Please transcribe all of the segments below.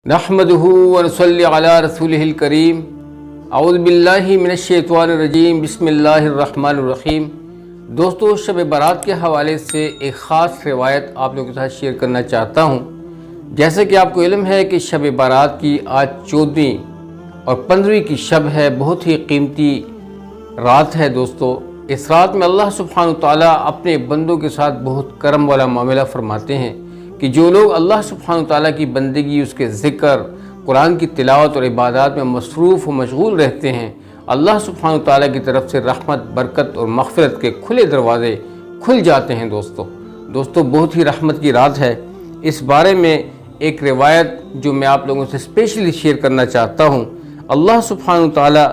نحمدہ ونصلی علی رسولہ الکریم اعوذ باللہ من الشیطان الرجیم بسم اللہ الرحمن الرحیم۔ دوستو، شب برات کے حوالے سے ایک خاص روایت آپ لوگوں کے ساتھ شیئر کرنا چاہتا ہوں۔ جیسے کہ آپ کو علم ہے کہ شب برات کی آج 14ویں اور 15ویں کی شب ہے، بہت ہی قیمتی رات ہے۔ دوستو، اس رات میں اللہ سبحانہ وتعالی اپنے بندوں کے ساتھ بہت کرم والا معاملہ فرماتے ہیں کہ جو لوگ اللہ سبحانہ وتعالی کی بندگی، اس کے ذکر، قرآن کی تلاوت اور عبادات میں مصروف و مشغول رہتے ہیں، اللہ سبحانہ وتعالی کی طرف سے رحمت، برکت اور مغفرت کے کھلے دروازے کھل جاتے ہیں۔ دوستو بہت ہی رحمت کی رات ہے۔ اس بارے میں ایک روایت جو میں آپ لوگوں سے اسپیشلی شیئر کرنا چاہتا ہوں۔ اللہ سبحانہ وتعالی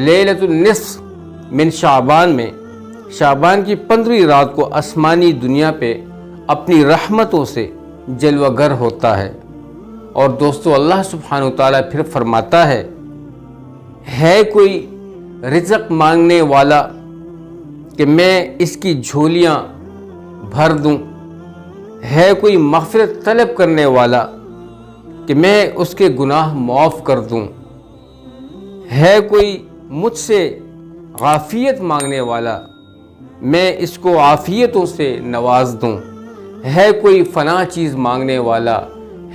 لیلۃ النصف من شعبان میں، شعبان کی 15ویں رات کو آسمانی دنیا پہ اپنی رحمتوں سے جلوہ گر ہوتا ہے۔ اور دوستو، اللہ سبحانہ وتعالی پھر فرماتا ہے کوئی رزق مانگنے والا کہ میں اس کی جھولیاں بھر دوں، ہے کوئی مغفرت طلب کرنے والا کہ میں اس کے گناہ معاف کر دوں، ہے کوئی مجھ سے عافیت مانگنے والا میں اس کو عافیتوں سے نواز دوں، ہے کوئی فلاں چیز مانگنے والا،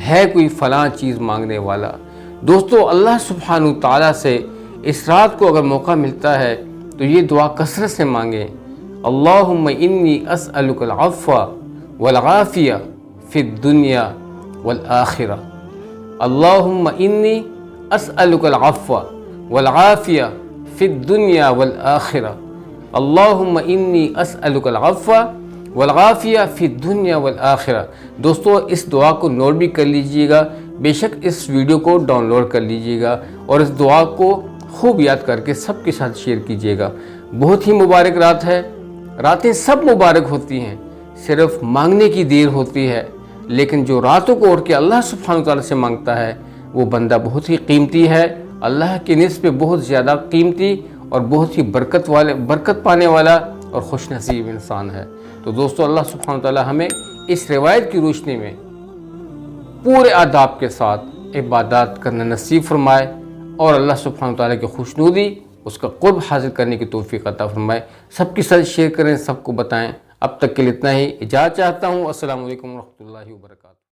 ہے کوئی فلاں چیز مانگنے والا۔ دوستو، اللہ سبحانہ تعالیٰ سے اس رات کو اگر موقع ملتا ہے تو یہ دعا کثرت سے مانگیں۔ اللہم انی اسألک العفو والعافیہ فی الدنیا والآخرہ۔ اللہم انی اسألک العفو والعافیہ فی الدنیا والآخرہ۔ اللہم انی اسألک العفو والعافیہ فی الدنیا والآخرہ۔ دوستو، اس دعا کو نوٹ بھی کر لیجئے گا، بے شک اس ویڈیو کو ڈاؤن لوڈ کر لیجئے گا اور اس دعا کو خوب یاد کر کے سب کے ساتھ شیئر کیجئے گا۔ بہت ہی مبارک رات ہے۔ راتیں سب مبارک ہوتی ہیں، صرف مانگنے کی دیر ہوتی ہے، لیکن جو راتوں کو اٹھ کے اللہ سبحانہ تعالیٰ سے مانگتا ہے وہ بندہ بہت ہی قیمتی ہے، اللہ کی نسبت بہت زیادہ قیمتی اور بہت ہی برکت پانے والا اور خوش نصیب انسان ہے۔ تو دوستو، اللہ سبحانہ وتعالی ہمیں اس روایت کی روشنی میں پورے آداب کے ساتھ عبادات کرنا نصیب فرمائے اور اللہ سبحانہ وتعالی کی خوشنودی، اس کا قرب حاصل کرنے کی توفیق عطا فرمائے۔ سب کے ساتھ شیئر کریں، سب کو بتائیں۔ اب تک کے لیے اتنا ہی، اجازت چاہتا ہوں۔ السلام علیکم ورحمۃ اللہ وبرکاتہ۔